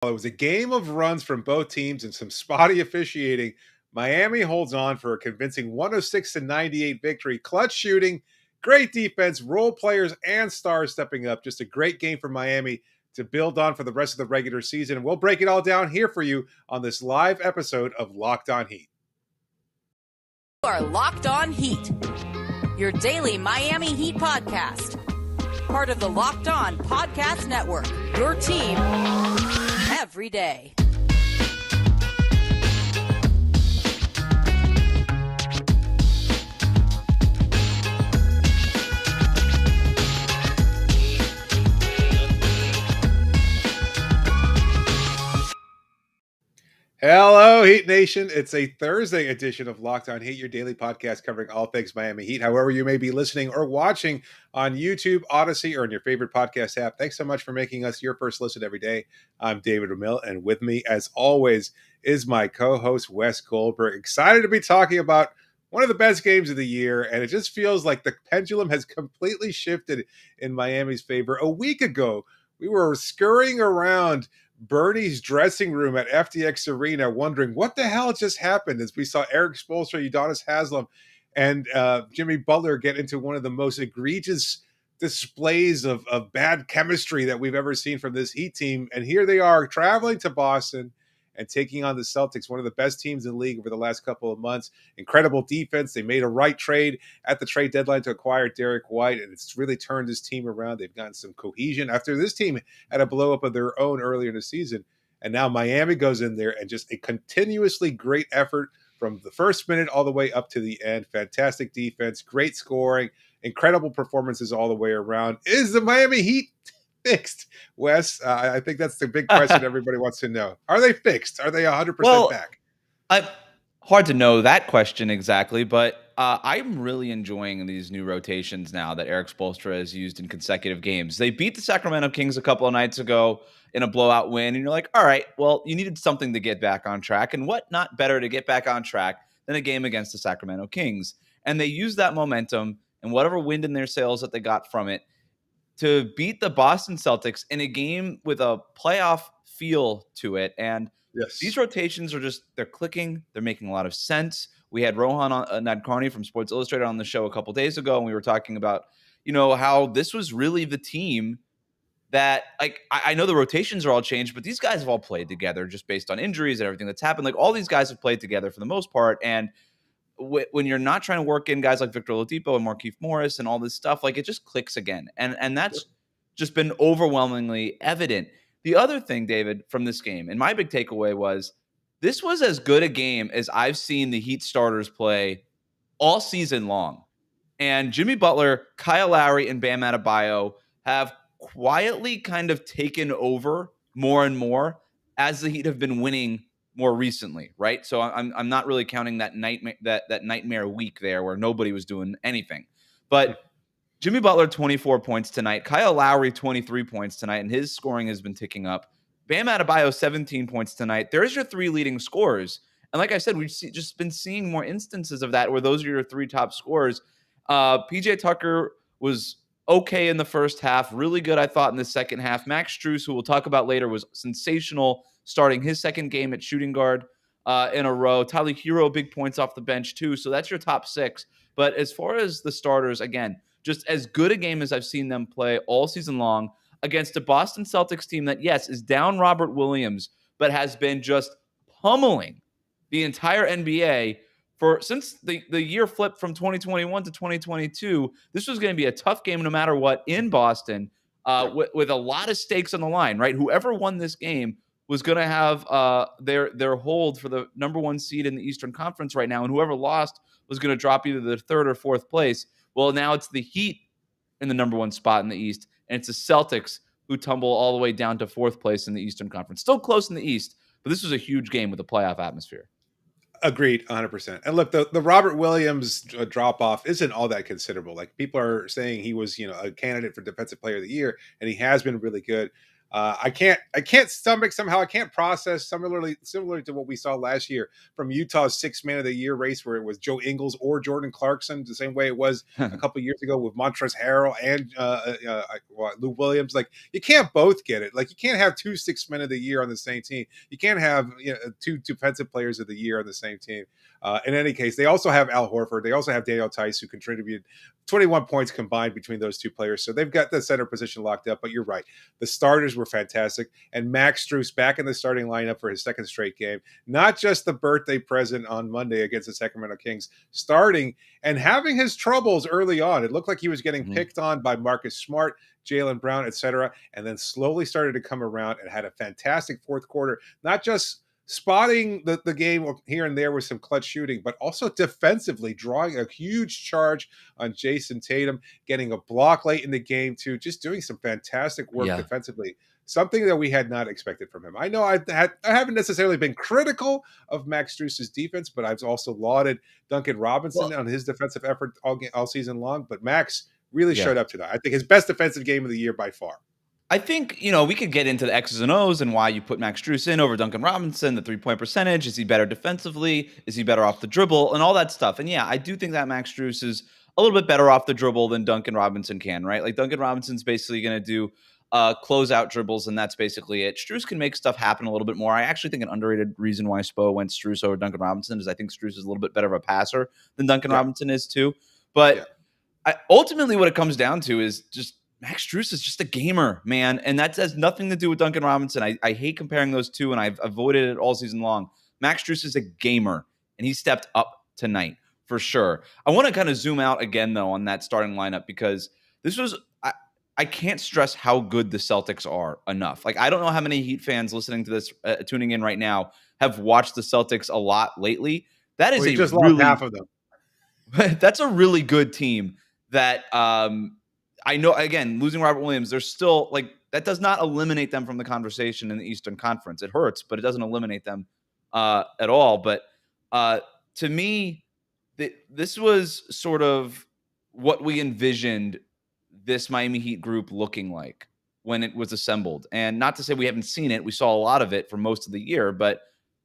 It was a game of runs from both teams and some spotty officiating. Miami holds on for a convincing 106-98 victory. Clutch shooting, great defense, role players and stars stepping up. Just a great game for Miami to build on for the rest of the regular season. And we'll break it all down here for you on this live episode of Locked On Heat. You are Locked On Heat, your daily Miami Heat podcast. Part of the Locked On Podcast Network, your team every day. Hello, Heat Nation. It's a Thursday edition of Locked On Heat, your daily podcast covering all things Miami Heat. However you may be listening or watching on YouTube, Odyssey, or in your favorite podcast app, thanks so much for making us your first listen every day. I'm David Ramil, and with me, as always, is my co-host, Wes Goldberg. Excited to be talking about one of the best games of the year, and it just feels like the pendulum has completely shifted in Miami's favor. A week ago, we were scurrying around Bernie's dressing room at FTX Arena wondering what the hell just happened as we saw Erik Spoelstra, Udonis Haslem, and Jimmy Butler get into one of the most egregious displays of bad chemistry that we've ever seen from this Heat team. And here they are traveling to Boston and taking on the Celtics, one of the best teams in the league over the last couple of months. Incredible defense. They made a right trade at the trade deadline to acquire Derek White, and it's really turned this team around. They've gotten some cohesion after this team had a blow up of their own earlier in the season. And now Miami goes in there and just a continuously great effort from the first minute all the way up to the end. Fantastic defense, great scoring, incredible performances all the way around. Is the Miami Heat fixed, Wes? I think that's the big question everybody wants to know. Are they fixed? Are they 100% back? Hard to know that question exactly, but I'm really enjoying these new rotations now that Erik Spoelstra has used in consecutive games. They beat the Sacramento Kings a couple of nights ago in a blowout win, and you're like, all right, well, you needed something to get back on track, and what not better to get back on track than a game against the Sacramento Kings? And they used that momentum and whatever wind in their sails that they got from it to beat the Boston Celtics in a game with a playoff feel to it. And yes, these rotations are they're clicking. They're making a lot of sense. We had Rohan Nadkarni from Sports Illustrated on the show a couple days ago, and we were talking about, how this was really the team that, I know the rotations are all changed, but these guys have all played together just based on injuries and everything that's happened. All these guys have played together for the most part. And when you're not trying to work in guys like Victor Oladipo and Markieff Morris and all this stuff, it just clicks again. And that's just been overwhelmingly evident. The other thing, David, from this game, and my big takeaway was this was as good a game as I've seen the Heat starters play all season long. And Jimmy Butler, Kyle Lowry, and Bam Adebayo have quietly kind of taken over more and more as the Heat have been winning more recently, right? So I'm not really counting that nightmare week there where nobody was doing anything. But Jimmy Butler, 24 points tonight. Kyle Lowry, 23 points tonight, and his scoring has been ticking up. Bam Adebayo, 17 points tonight. There's your three leading scorers. And like I said, we've just been seeing more instances of that where those are your three top scorers. PJ Tucker was okay in the first half, really good, I thought, in the second half. Max Strus, who we'll talk about later, was sensational starting his second game at shooting guard in a row. Tyler Hero, big points off the bench too. So that's your top six. But as far as the starters, again, just as good a game as I've seen them play all season long against a Boston Celtics team that, yes, is down Robert Williams, but has been just pummeling the entire NBA since the year flipped from 2021 to 2022. This was going to be a tough game no matter what in Boston with a lot of stakes on the line, right? Whoever won this game was going to have their hold for the number one seed in the Eastern Conference right now, and whoever lost was going to drop either the third or fourth place. Well, now it's the Heat in the number one spot in the East, and it's the Celtics who tumble all the way down to fourth place in the Eastern Conference. Still close in the East, but this was a huge game with a playoff atmosphere. Agreed, 100%. And look, the Robert Williams drop-off isn't all that considerable. People are saying he was, a candidate for Defensive Player of the Year, and he has been really good. I can't stomach somehow. I can't process similar to what we saw last year from Utah's 6 Man of the Year race, where it was Joe Ingles or Jordan Clarkson, the same way it was a couple years ago with Montrezl Harrell and Lou Williams. Like, you can't both get it. Like, you can't have 2 6 Men of the Year on the same team. You can't have two defensive players of the year on the same team. In any case, they also have Al Horford. They also have Daniel Tice, who contributed 21 points combined between those two players. So they've got the center position locked up. But you're right. The starters were fantastic. And Max Strus back in the starting lineup for his second straight game. Not just the birthday present on Monday against the Sacramento Kings, starting and having his troubles early on. It looked like he was getting picked on by Marcus Smart, Jaylen Brown, etc., and then slowly started to come around and had a fantastic fourth quarter. Not just spotting the game here and there with some clutch shooting, but also defensively drawing a huge charge on Jason Tatum, getting a block late in the game too, just doing some fantastic work defensively. Something that we had not expected from him. I know I haven't necessarily been critical of Max Strus's defense, but I've also lauded Duncan Robinson on his defensive effort all season long. But Max really showed up tonight. I think his best defensive game of the year by far. I think, we could get into the X's and O's and why you put Max Strus in over Duncan Robinson, the three-point percentage. Is he better defensively? Is he better off the dribble? And all that stuff. And yeah, I do think that Max Strus is a little bit better off the dribble than Duncan Robinson can, right? Like, Duncan Robinson's basically going to do closeout dribbles, and that's basically it. Strus can make stuff happen a little bit more. I actually think an underrated reason why Spo went Strus over Duncan Robinson is I think Strus is a little bit better of a passer than Duncan Robinson is too. But ultimately what it comes down to is just Max Strus is just a gamer, man. And that has nothing to do with Duncan Robinson. I hate comparing those two, and I've avoided it all season long. Max Strus is a gamer, and he stepped up tonight for sure. I want to kind of zoom out again, though, on that starting lineup, because this was I can't stress how good the Celtics are enough. Like, I don't know how many Heat fans listening to this, tuning in right now, have watched the Celtics a lot lately. That is just lost half of them. That's a really good team that I know, again, losing Robert Williams, they're still, like, that does not eliminate them from the conversation in the Eastern Conference. It hurts, but it doesn't eliminate them at all. But to me, this was sort of what we envisioned this Miami Heat group looking like when it was assembled. And not to say we haven't seen it. We saw a lot of it for most of the year. But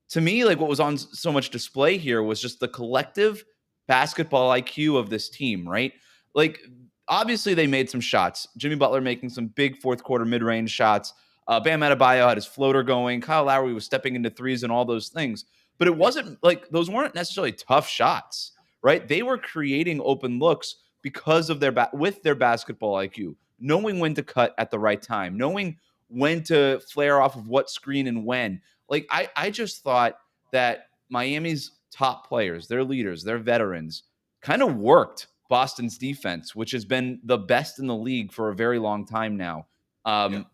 to me, like, what was on so much display here was just the collective basketball IQ of this team, right? Like, obviously they made some shots. Jimmy Butler making some big fourth quarter mid-range shots. Bam Adebayo had his floater going. Kyle Lowry was stepping into threes and all those things. But it wasn't like, those weren't necessarily tough shots, right? They were creating open looks because of with their basketball IQ, knowing when to cut at the right time, knowing when to flare off of what screen and when. Like, I just thought that Miami's top players, their leaders, their veterans, kind of worked Boston's defense, which has been the best in the league for a very long time now. That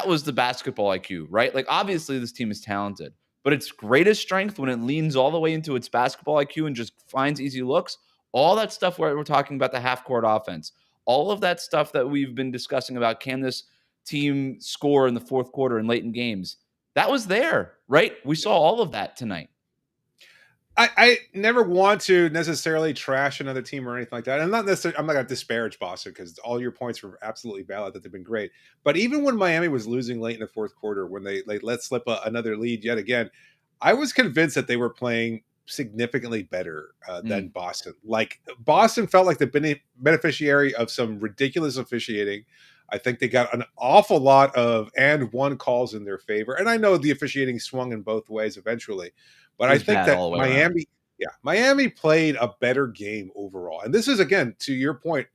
was the basketball IQ, right? Like, obviously this team is talented, but its greatest strength when it leans all the way into its basketball IQ and just finds easy looks, all that stuff where we're talking about the half-court offense, all of that stuff that we've been discussing about, can this team score in the fourth quarter and late in games, that was there, right? We saw all of that tonight. I never want to necessarily trash another team or anything like that. I'm not going to disparage Boston, because all your points were absolutely valid, that they've been great. But even when Miami was losing late in the fourth quarter, when they let slip another lead yet again, I was convinced that they were playing significantly better than Boston. Like, Boston felt like the beneficiary of some ridiculous officiating. I think they got an awful lot of and one calls in their favor. And I know the officiating swung in both ways eventually, but I think that Miami played a better game overall. And this is, again, to your point,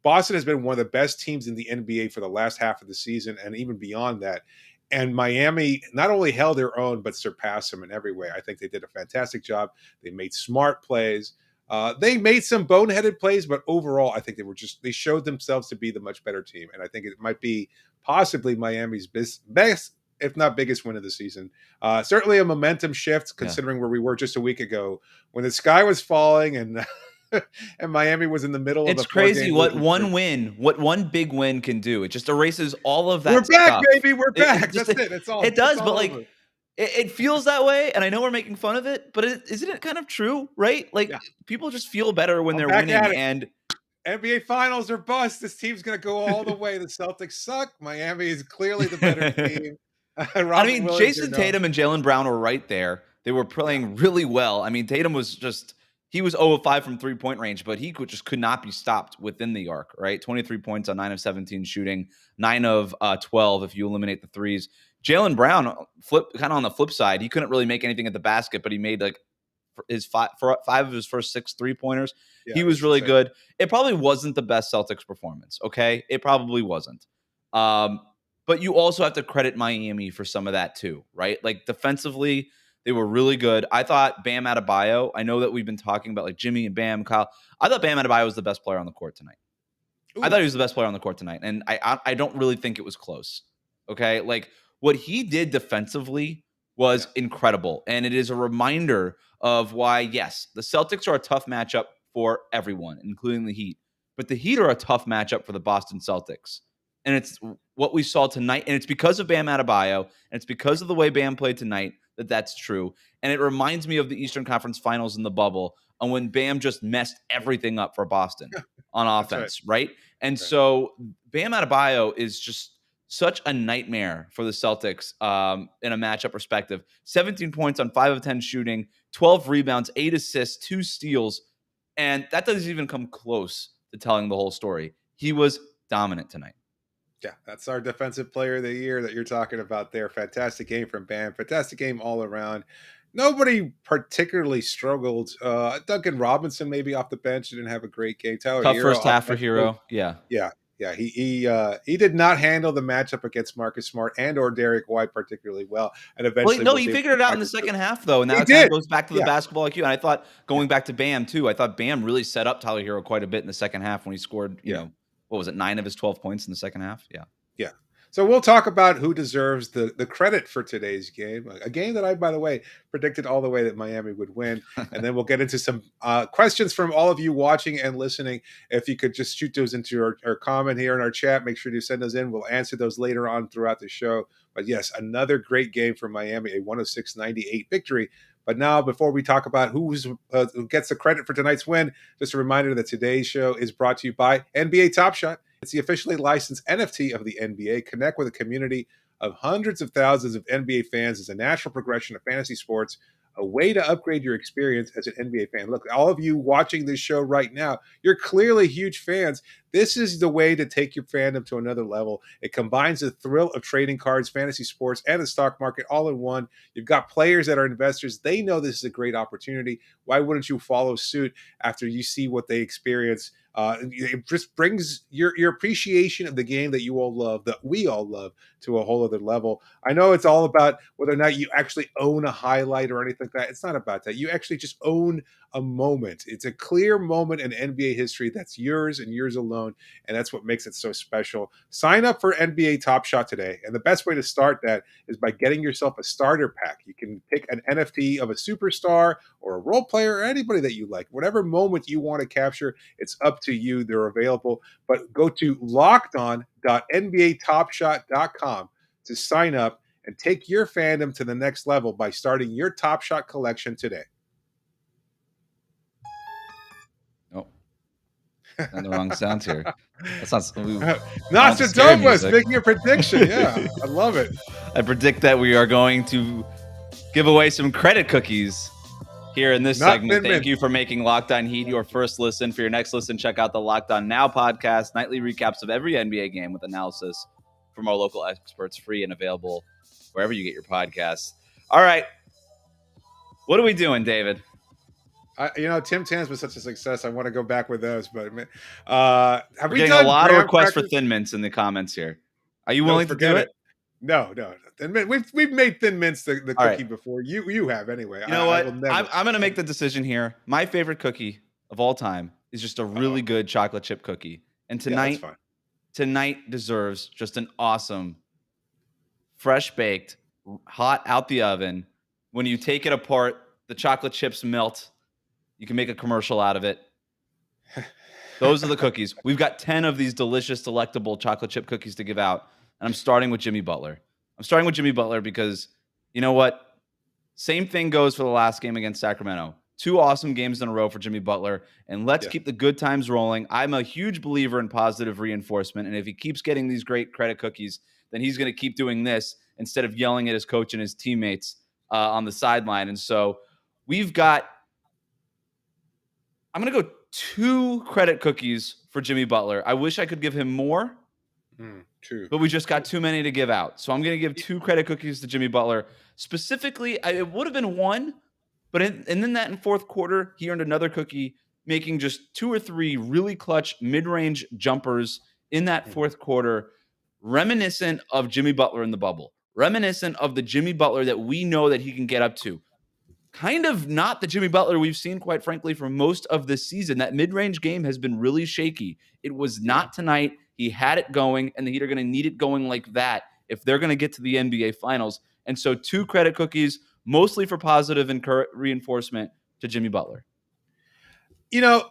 Boston has been one of the best teams in the NBA for the last half of the season and even beyond that. And Miami not only held their own, but surpassed them in every way. I think they did a fantastic job. They made smart plays. They made some boneheaded plays, but overall, I think they showed themselves to be the much better team. And I think it might be possibly Miami's best, if not biggest, win of the season. Certainly a momentum shift, considering where we were just a week ago when the sky was falling and and Miami was in the middle of the. It's crazy what one big win can do. It just erases all of that. We're back, stuff. Baby. We're back. That's it. It's all. It does, but over. like, it feels that way, and I know we're making fun of it, but isn't it kind of true, right? Like, people just feel better when they're winning, and NBA Finals or bust. This team's going to go all the way. The Celtics suck. Miami is clearly the better team. I Robert mean, Williams, Jason Tatum and Jaylen Brown were right there. They were playing really well. I mean, Tatum was he was 0 of 5 from 3-point range, but he could not be stopped within the arc, right? 23 points on 9 of 17 shooting, 9 of 12 if you eliminate the threes. Jaylen Brown, kind of on the flip side, he couldn't really make anything at the basket, but he made like five of his first 6 3-pointers. Yeah, he was really good. It probably wasn't the best Celtics performance, okay? It probably wasn't. But you also have to credit Miami for some of that too, right? Like defensively, they were really good. I thought Bam Adebayo, I know that we've been talking about like Jimmy and Bam, Kyle. I thought Bam Adebayo was the best player on the court tonight. Ooh. I thought he was the best player on the court tonight. And I don't really think it was close, okay? Like what he did defensively was incredible. And it is a reminder of why, yes, the Celtics are a tough matchup for everyone, including the Heat. But the Heat are a tough matchup for the Boston Celtics. And it's what we saw tonight. And it's because of Bam Adebayo. And it's because of the way Bam played tonight that's true. And it reminds me of the Eastern Conference Finals in the bubble and when Bam just messed everything up for Boston on offense, right? And so Bam Adebayo is just such a nightmare for the Celtics in a matchup perspective. 17 points on 5 of 10 shooting, 12 rebounds, 8 assists, 2 steals. And that doesn't even come close to telling the whole story. He was dominant tonight. Yeah, that's our defensive player of the year that you're talking about there. Fantastic game from Bam. Fantastic game all around. Nobody particularly struggled. Duncan Robinson maybe off the bench didn't have a great game. Tyler Tough Hero first half for Hero. Yeah. He did not handle the matchup against Marcus Smart and or Derek White particularly well. And eventually, he figured it out in the second half though, and that kind of goes back to the basketball IQ. And I thought going back to Bam too, I thought Bam really set up Tyler Hero quite a bit in the second half when he scored. You know, what was it, 9 of his 12 points in the second half? Yeah. So we'll talk about who deserves the credit for today's game, a game that I, by the way, predicted all the way that Miami would win. And then we'll get into some questions from all of you watching and listening. If you could just shoot those into our comment here in our chat, make sure to send those in. We'll answer those later on throughout the show. But yes, another great game for Miami, a 106-98 victory. But now, before we talk about who gets the credit for tonight's win, just a reminder that today's show is brought to you by NBA Top Shot. It's the officially licensed NFT of the NBA. Connect with a community of hundreds of thousands of NBA fans as a natural progression of fantasy sports, a way to upgrade your experience as an NBA fan. Look, all of you watching this show right now, you're clearly huge fans. This is the way to take your fandom to another level. It combines the thrill of trading cards, fantasy sports, and the stock market all in one. You've got players that are investors. They know this is a great opportunity. Why wouldn't you follow suit after you see what they experience? It just brings your appreciation of the game that you all love, that we all love, to a whole other level. I know it's all about whether or not you actually own a highlight or anything like that. It's not about that. You actually just own a moment. It's a clear moment in NBA history that's yours and yours alone, and that's what makes it so special. Sign up for NBA Top Shot today, and the best way to start that is by getting yourself a starter pack. You can pick an NFT of a superstar or a role player or anybody that you like. Whatever moment you want to capture, it's up to you. They're available, but go to lockedon.nbatopshot.com to sign up and take your fandom to the next level by starting your Top Shot collection today. And the wrong sounds here. That's not Nostradamus making a prediction. Yeah, I love it. I predict that we are going to give away some credit cookies here in this segment. Thank you for making Locked On Heat your first listen. For your next listen, check out the Locked On Now podcast, nightly recaps of every NBA game with analysis from our local experts, free and available wherever you get your podcasts. All right. What are we doing, David? Tim Tan's been such a success. I want to go back with those, but have we done a lot of requests for Thin Mints in the comments here? Are you willing to do it? No. Thin Mint. We've made Thin Mints the cookie before. You have anyway. You know what? I'm going to make the decision here. My favorite cookie of all time is just a really good chocolate chip cookie, and tonight deserves just an awesome, fresh baked, hot out the oven. When you take it apart, the chocolate chips melt. You can make a commercial out of it. Those are the cookies. We've got 10 of these delicious, delectable chocolate chip cookies to give out. And I'm starting with Jimmy Butler. I'm starting with Jimmy Butler because, you know what? Same thing goes for the last game against Sacramento. 2 awesome games in a row for Jimmy Butler, and let's Yeah. keep the good times rolling. I'm a huge believer in positive reinforcement, and if he keeps getting these great credit cookies, then he's going to keep doing this instead of yelling at his coach and his teammates on the sideline. And so we've got, I'm going to go 2 credit cookies for Jimmy Butler. I wish I could give him more, 2. but we just got too many to give out. So I'm going to give 2 credit cookies to Jimmy Butler. Specifically, it would have been 1, but and then that in fourth quarter, he earned another cookie, making just 2 or 3 really clutch mid-range jumpers in that fourth quarter, reminiscent of Jimmy Butler in the bubble, reminiscent of the Jimmy Butler that we know that he can get up to. Kind of not the Jimmy Butler we've seen, quite frankly, for most of this season. That mid-range game has been really shaky. It was not tonight. He had it going, and the Heat are going to need it going like that if they're going to get to the NBA Finals. And so 2 credit cookies, mostly for positive reinforcement to Jimmy Butler. You know,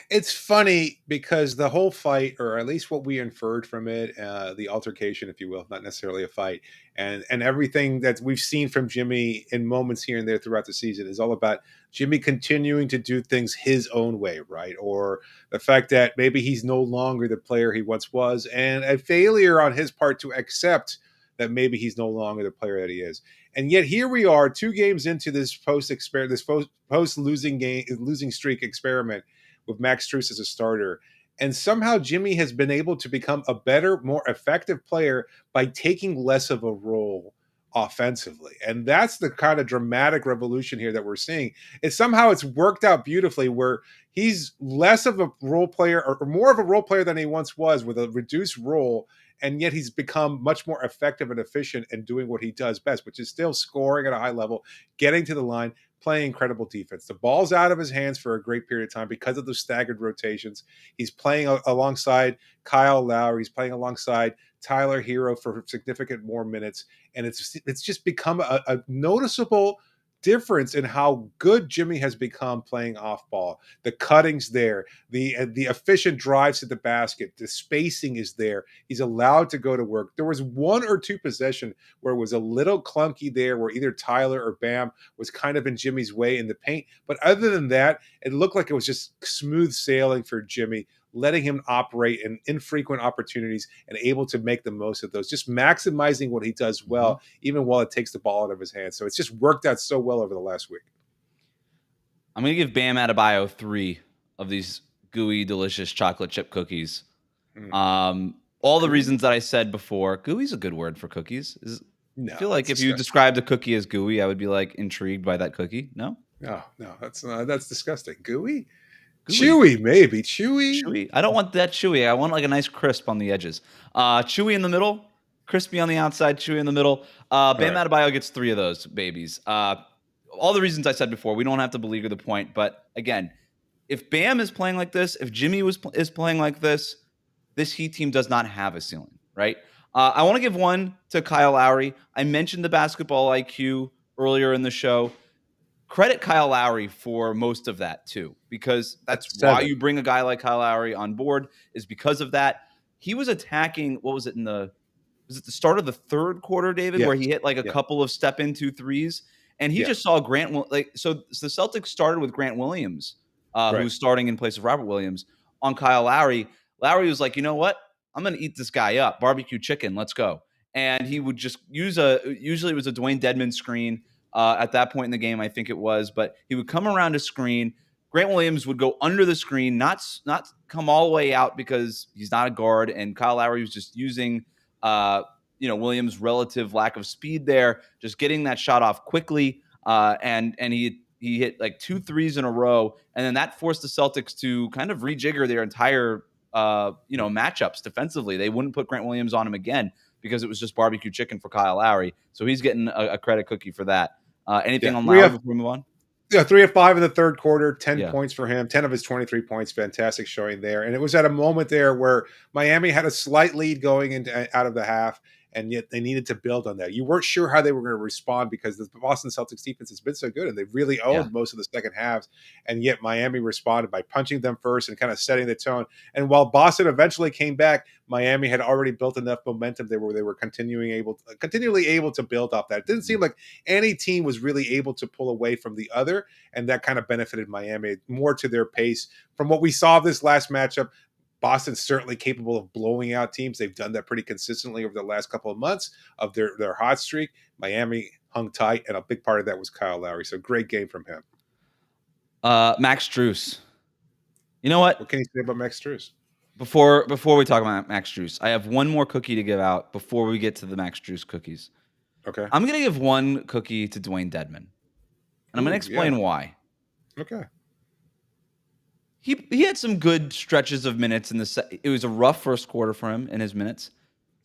it's funny because the whole fight, or at least what we inferred from it, the altercation, if you will, not necessarily a fight, and everything that we've seen from Jimmy in moments here and there throughout the season is all about Jimmy continuing to do things his own way, right? Or the fact that maybe he's no longer the player he once was, and a failure on his part to accept that maybe he's no longer the player that he is. And yet here we are, 2 games into this post losing streak experiment with Max Strus as a starter. And somehow Jimmy has been able to become a better, more effective player by taking less of a role offensively. And that's the kind of dramatic revolution here that we're seeing. It's worked out beautifully where he's less of a role player or more of a role player than he once was with a reduced role. And yet he's become much more effective and efficient in doing what he does best, which is still scoring at a high level, getting to the line, playing incredible defense. The ball's out of his hands for a great period of time because of the staggered rotations. He's playing alongside Kyle Lowry. He's playing alongside Tyler Hero for significant more minutes. And it's just become a noticeable difference in how good Jimmy has become playing off ball. The cutting's there, the efficient drives to the basket, the spacing is there. He's allowed to go to work. There was 1 or 2 possession where it was a little clunky there, where either Tyler or Bam was kind of in Jimmy's way in the paint. But other than that, it looked like it was just smooth sailing for Jimmy, letting him operate in infrequent opportunities and able to make the most of those, just maximizing what he does well, even while it takes the ball out of his hands. So it's just worked out so well over the last week. I'm going to give Bam Adebayo 3 of these gooey, delicious chocolate chip cookies. All the reasons that I said before. Gooey's a good word for cookies. I feel like if you described a cookie as gooey, I would be like intrigued by that cookie. No, that's disgusting. Gooey? Chewy, maybe. Chewy. I don't want that chewy. I want like a nice crisp on the edges. Chewy in the middle, crispy on the outside, chewy in the middle. Bam Adebayo gets 3 of those babies. All the reasons I said before. We don't have to beleaguer the point. But again, if Bam is playing like this, if Jimmy is playing like this Heat team does not have a ceiling, right? I want to give 1 to Kyle Lowry. I mentioned the basketball IQ earlier in the show. Credit Kyle Lowry for most of that too, because that's why you bring a guy like Kyle Lowry on board, is because of that. He was attacking, was it the start of the third quarter, David, where he hit like a couple of step into threes, and he just saw Grant. So the Celtics started with Grant Williams, who's starting in place of Robert Williams, on Kyle Lowry. Lowry was like, you know what? I'm going to eat this guy up. Barbecue chicken. Let's go. And he would just usually it was a Dwayne Dedmon screen. At that point in the game, I think it was, but he would come around a screen. Grant Williams would go under the screen, not come all the way out because he's not a guard, and Kyle Lowry was just using, Williams' relative lack of speed there, just getting that shot off quickly, and he hit like 2 threes in a row, and then that forced the Celtics to kind of rejigger their entire matchups defensively. They wouldn't put Grant Williams on him again because it was just barbecue chicken for Kyle Lowry. So he's getting a credit cookie for that. Anything on Lowry before we move on? Yeah, 3 of 5 in the third quarter, 10 points for him, 10 of his 23 points. Fantastic showing there. And it was at a moment there where Miami had a slight lead going out of the half. and yet they needed to build on that. You weren't sure how they were going to respond because the Boston Celtics defense has been so good, and they've really owned most of the second halves, and yet Miami responded by punching them first and kind of setting the tone. And while Boston eventually came back, Miami had already built enough momentum they were continually able to build off that. It didn't seem like any team was really able to pull away from the other, and that kind of benefited Miami more to their pace. From what we saw this last matchup, Boston's certainly capable of blowing out teams. They've done that pretty consistently over the last couple of months of their hot streak. Miami hung tight, and a big part of that was Kyle Lowry. So great game from him. Max Strus. You know what? What can you say about Max Strus? Before we talk about Max Strus, I have one more cookie to give out before we get to the Max Strus cookies. Okay. I'm going to give one cookie to Dwayne Dedmon, and I'm going to explain why. Okay. He had some good stretches of minutes in the it was a rough first quarter for him in his minutes.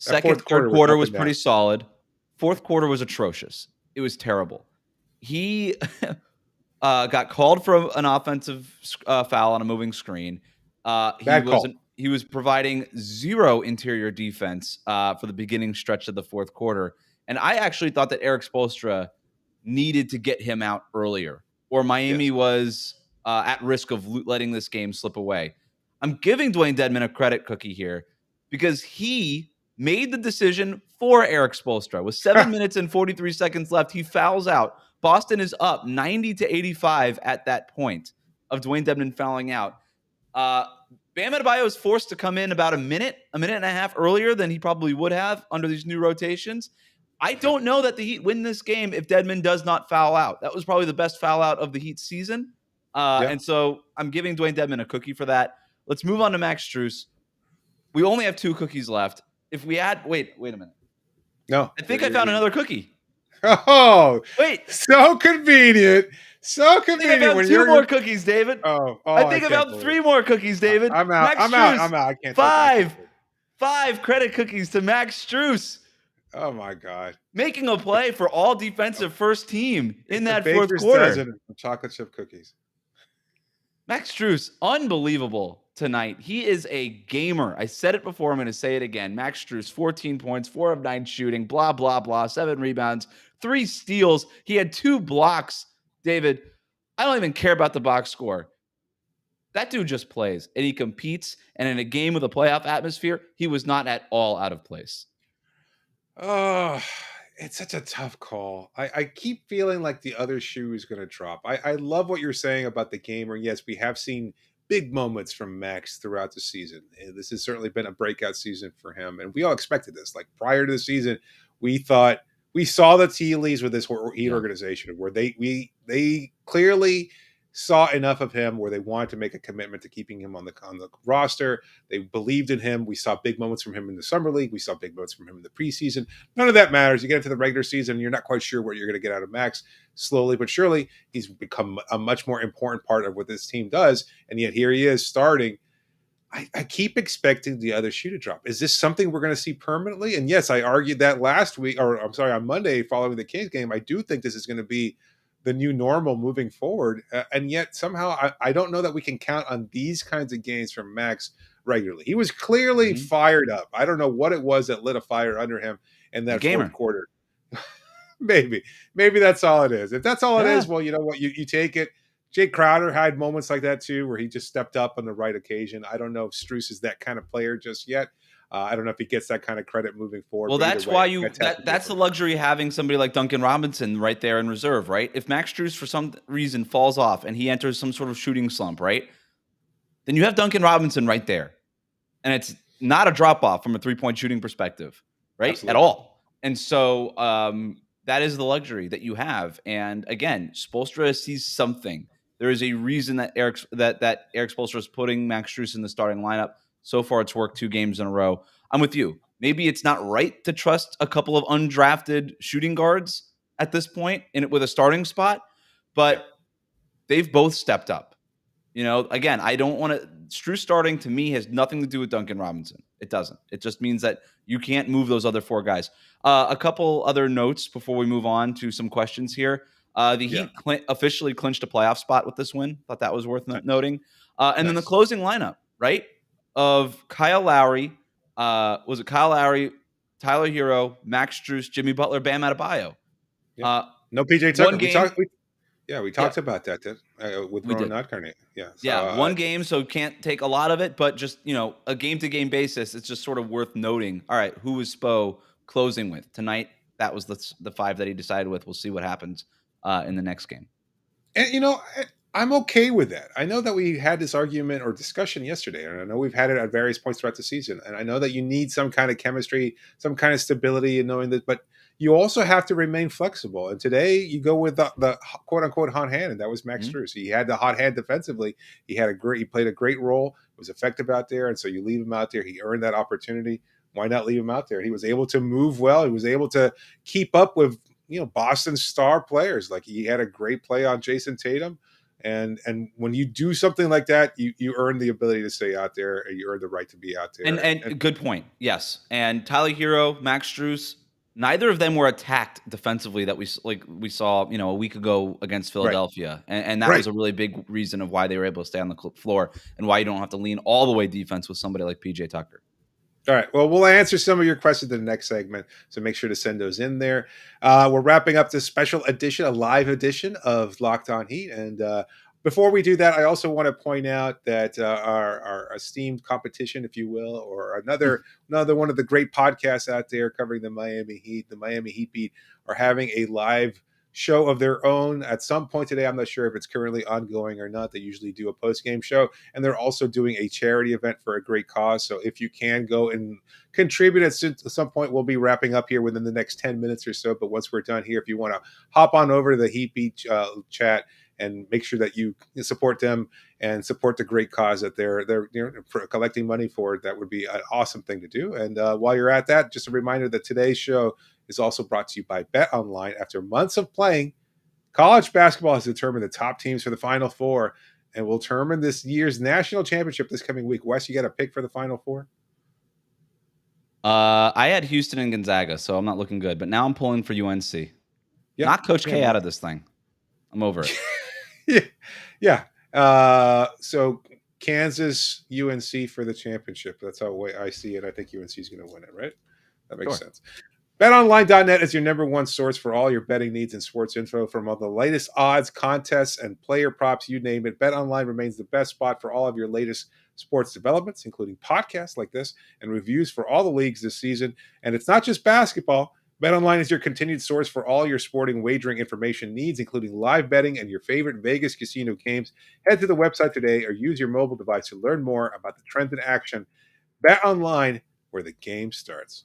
Third quarter was pretty solid. Fourth quarter was atrocious. It was terrible. He got called for an offensive foul on a moving screen. He was providing zero interior defense for the beginning stretch of the fourth quarter. And I actually thought that Erik Spoelstra needed to get him out earlier, or Miami was at risk of letting this game slip away. I'm giving Dwayne Dedmon a credit cookie here because he made the decision for Erik Spoelstra. With 7 minutes and 43 seconds left, he fouls out. Boston is up 90-85 at that point of Dwayne Dedmon fouling out. Bam Adebayo is forced to come in about a minute and a half earlier than he probably would have under these new rotations. I don't know that the Heat win this game if Dedmon does not foul out. That was probably the best foul out of the Heat season. And so I'm giving Dwayne Dedmon a cookie for that. Let's move on to Max Strus. We only have 2 cookies left. If we add, wait a minute. No. I think I found another cookie. Oh, wait. So convenient. So convenient. I found 2 more cookies, David. I think I found 3 more cookies, David. I'm out. Max I'm out. I can't. 5 credit cookies to Max Strus. Oh my God! Making a play for all defensive first team in that fourth quarter. Chocolate chip cookies. Max Strus, unbelievable tonight. He is a gamer. I said it before. I'm going to say it again. Max Strus, 14 points, 4 of 9 shooting, blah, blah, blah, 7 rebounds, 3 steals. He had 2 blocks. David, I don't even care about the box score. That dude just plays, and he competes. And in a game with a playoff atmosphere, he was not at all out of place. Oh, it's such a tough call. I keep feeling like the other shoe is going to drop. I love what you're saying about the gamer. Yes, we have seen big moments from Max throughout the season. This has certainly been a breakout season for him, and we all expected this. Like prior to the season, we thought we saw the tea leaves with this Heat organization where they clearly saw enough of him where they wanted to make a commitment to keeping him on the roster. They believed in him. We saw big moments from him in the summer league. We saw big moments from him in the preseason. None of that matters. You get into the regular season, you're not quite sure what you're going to get out of Max. Slowly but surely, he's become a much more important part of what this team does. And yet here he is starting. I keep expecting the other shoe to drop. Is this something we're going to see permanently? And yes, I argued that on Monday following the Kings game. I do think this is going to be the new normal moving forward. And yet somehow I don't know that we can count on these kinds of games from Max regularly. He was clearly fired up. I don't know what it was that lit a fire under him in that fourth quarter. Maybe that's all it is. If that's all it is, well, you know what? You take it. Jake Crowder had moments like that too, where he just stepped up on the right occasion. I don't know if Strus is that kind of player just yet. I don't know if he gets that kind of credit moving forward. Well, that's why that's the luxury of having somebody like Duncan Robinson right there in reserve, right? If Max Strus for some reason falls off and he enters some sort of shooting slump, right? Then you have Duncan Robinson right there. And it's not a drop off from a 3-point shooting perspective, right? Absolutely. At all. And so that is the luxury that you have. And again, Spoelstra sees something. There is a reason that Erik Spoelstra is putting Max Strus in the starting lineup. So far, it's worked 2 games in a row. I'm with you. Maybe it's not right to trust a couple of undrafted shooting guards at this point with a starting spot, but they've both stepped up. You know, again, I don't want to. Strus starting to me has nothing to do with Duncan Robinson. It doesn't. It just means that you can't move those other 4 guys. A couple other notes before we move on to some questions here. The Heat officially clinched a playoff spot with this win. Thought that was worth noting. And then the closing lineup, right? Of Kyle Lowry. Was it Kyle Lowry, Tyler Hero, Max Strus, Jimmy Butler, Bam Adebayo. No PJ Tucker. One game. We talked about that with We Rowan did. Notcarney. Yeah. One game, so can't take a lot of it, but just, a game-to-game basis, it's just sort of worth noting. All right, who was Spo closing with? Tonight, that was the 5 that he decided with. We'll see what happens in the next game. And, I'm okay with that. I know that we had this argument or discussion yesterday, and I know we've had it at various points throughout the season. And I know that you need some kind of chemistry, some kind of stability in knowing that, but you also have to remain flexible. And today you go with the quote unquote hot hand, and that was Max Strus. He had the hot hand defensively. He played a great role, was effective out there. And so you leave him out there. He earned that opportunity. Why not leave him out there? He was able to move well. He was able to keep up with, Boston's star players. Like, he had a great play on Jason Tatum. And when you do something like that, you earn the ability to stay out there, and you earn the right to be out there. And good point. Yes. And Tyler Hero, Max Strus, neither of them were attacked defensively that we saw, a week ago against Philadelphia. Right. And that was a really big reason of why they were able to stay on the floor and why you don't have to lean all the way defense with somebody like PJ Tucker. All right. Well, we'll answer some of your questions in the next segment, so make sure to send those in there. We're wrapping up this special edition, a live edition of Locked On Heat. And before we do that, I also want to point out that our esteemed competition, if you will, or another one of the great podcasts out there covering the Miami Heat, the Miami Heat Beat, are having a live show of their own at some point today. I'm not sure if it's currently ongoing or not. They usually do a post-game show, and they're also doing a charity event for a great cause. So if you can go and contribute at some point, we'll be wrapping up here within the next 10 minutes or so. But once we're done here, if you want to hop on over to the Heat Beat chat and make sure that you support them and support the great cause that they're collecting money for, that would be an awesome thing to do. And while you're at that, just a reminder that today's show is also brought to you by BetOnline. After months of playing, college basketball has determined the top teams for the Final Four and will determine this year's national championship this coming week. Wes, you got a pick for the Final Four? I had Houston and Gonzaga, so I'm not looking good. But now I'm pulling for UNC. Yep. Knock Coach K out of this thing. I'm over it. Yeah. So Kansas, UNC for the championship. That's how I see it. I think UNC is going to win it, right? That makes sense. BetOnline.net is your number one source for all your betting needs and sports info. From all the latest odds, contests, and player props, you name it, BetOnline remains the best spot for all of your latest sports developments, including podcasts like this and reviews for all the leagues this season. And it's not just basketball. BetOnline is your continued source for all your sporting wagering information needs, including live betting and your favorite Vegas casino games. Head to the website today or use your mobile device to learn more about the trends in action. BetOnline, where the game starts.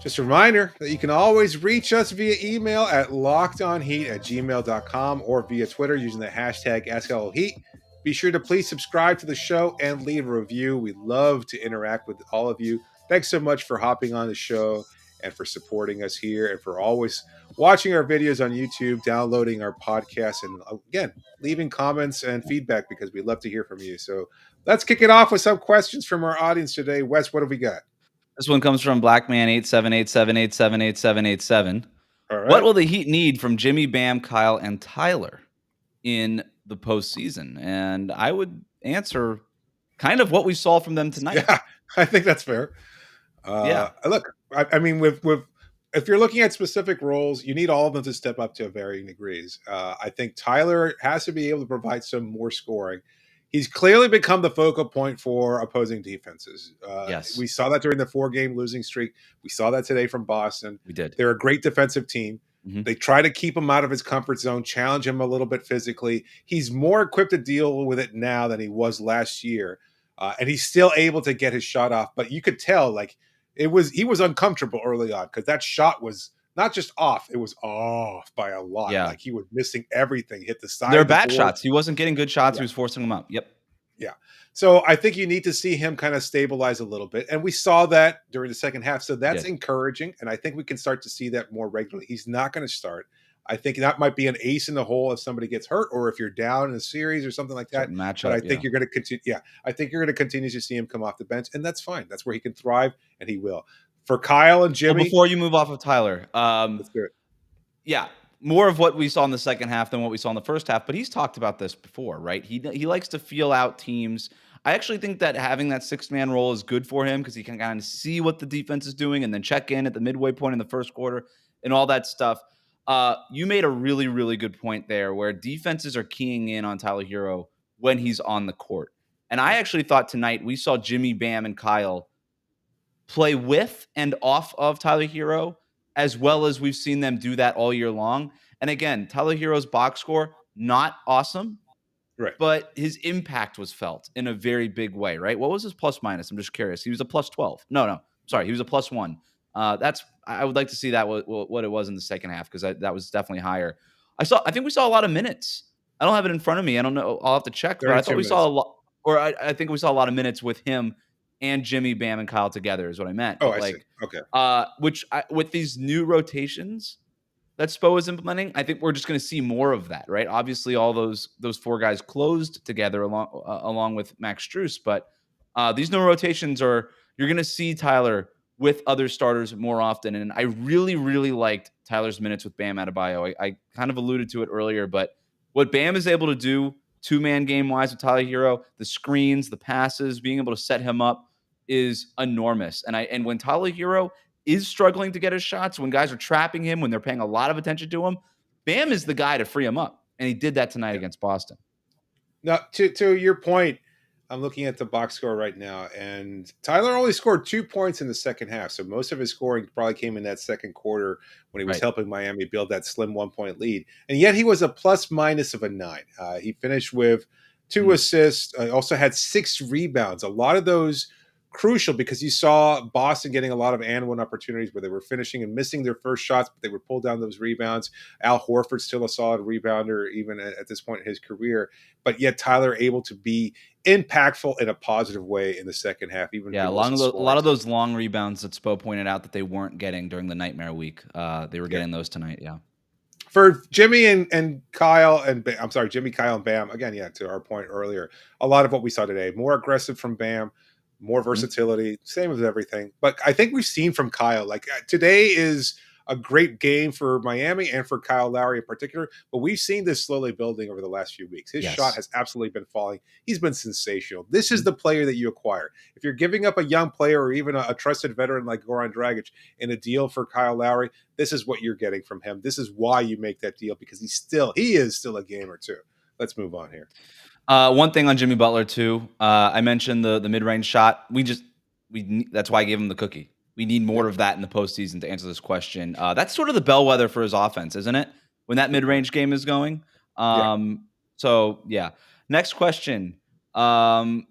Just a reminder that you can always reach us via email at lockedonheat@gmail.com or via Twitter using the hashtag AskLHeat. Be sure to please subscribe to the show and leave a review. We love to interact with all of you. Thanks so much for hopping on the show and for supporting us here and for always watching our videos on YouTube, downloading our podcast, and again, leaving comments and feedback because we love to hear from you. So let's kick it off with some questions from our audience today. Wes, what have we got? This one comes from Blackman8787878787. All right. What will the Heat need from Jimmy, Bam, Kyle, and Tyler in the postseason? And I would answer kind of what we saw from them tonight. Yeah, I think that's fair. Look, I mean, if you're looking at specific roles, you need all of them to step up to varying degrees. I think Tyler has to be able to provide some more scoring. He's clearly become the focal point for opposing defenses. Yes. We saw that during the 4-game losing streak. We saw that today from Boston. We did. They're a great defensive team. Mm-hmm. They try to keep him out of his comfort zone, challenge him a little bit physically. He's more equipped to deal with it now than he was last year. And he's still able to get his shot off. But you could tell, like, he was uncomfortable early on because that shot was not just off, it was off by a lot. Yeah. Like, he was missing everything, hit the side. They're bad shots. He wasn't getting good shots. Yeah. He was forcing them up. Yep. Yeah. So I think you need to see him kind of stabilize a little bit. And we saw that during the second half. So that's encouraging. And I think we can start to see that more regularly. He's not going to start. I think that might be an ace in the hole if somebody gets hurt or if you're down in a series or something like that. Matchup, but I think you're going to continue. Yeah. I think you're going to continue to see him come off the bench. And that's fine. That's where he can thrive. And he will. For Kyle and Jimmy. Well, before you move off of Tyler. Let's do it. Yeah. More of what we saw in the second half than what we saw in the first half, but he's talked about this before, right? He likes to feel out teams. I actually think that having that 6-man role is good for him because he can kind of see what the defense is doing and then check in at the midway point in the first quarter and all that stuff. You made a really, really good point there where defenses are keying in on Tyler Hero when he's on the court. And I actually thought tonight we saw Jimmy, Bam, and Kyle play with and off of Tyler Hero, as well as we've seen them do that all year long. And again, Tyler Hero's box score, not awesome, Right. but his impact was felt in a very big way, right? What was his plus minus? I'm just curious. He was a plus 12. No, sorry. He was a plus 1. I would like to see that what it was in the second half because that was definitely higher. I think we saw a lot of minutes. I don't have it in front of me. I don't know. I'll have to check, but I thought we saw a lot, or I think we saw a lot of minutes with him and Jimmy, Bam, and Kyle together is what I meant. Oh, But I see. Okay. With these new rotations that Spo is implementing, I think we're just going to see more of that, right? Obviously, all those 4 guys closed together along with Max Strus, but these new rotations you're going to see Tyler with other starters more often. And I really, really liked Tyler's minutes with Bam Adebayo. I kind of alluded to it earlier, but what Bam is able to do 2-man game-wise with Tyler Hero, the screens, the passes, being able to set him up is enormous. And when Tyler Hero is struggling to get his shots, when guys are trapping him, when they're paying a lot of attention to him, Bam is the guy to free him up. And he did that tonight against Boston. Now, to your point, I'm looking at the box score right now, and Tyler only scored 2 points in the second half. So most of his scoring probably came in that second quarter when he was helping Miami build that slim 1-point lead. And yet he was a plus minus of a 9. He finished with 2 assists, also had 6 rebounds. A lot of those crucial because you saw Boston getting a lot of and one opportunities where they were finishing and missing their first shots, but they would pull down those rebounds. Al Horford's still a solid rebounder, even at this point in his career, but yet Tyler able to be impactful in a positive way in the second half. Even a lot of those long rebounds that Spo pointed out that they weren't getting during the nightmare week. They were getting those tonight. Yeah. For Jimmy and Kyle and Jimmy, Kyle, and Bam, again, to our point earlier, a lot of what we saw today, more aggressive from Bam, more versatility, same as everything. But I think we've seen from Kyle, like today is a great game for Miami and for Kyle Lowry in particular, but we've seen this slowly building over the last few weeks. His shot has absolutely been falling. He's been sensational. This is the player that you acquire. If you're giving up a young player or even a trusted veteran like Goran Dragic in a deal for Kyle Lowry, this is what you're getting from him. This is why you make that deal, because he is still a gamer too. Let's move on here. One thing on Jimmy Butler too. I mentioned the mid-range shot. That's why I gave him the cookie. We need more of that in the postseason to answer this question. That's sort of the bellwether for his offense, isn't it? When that mid-range game is going. So yeah. Next question. This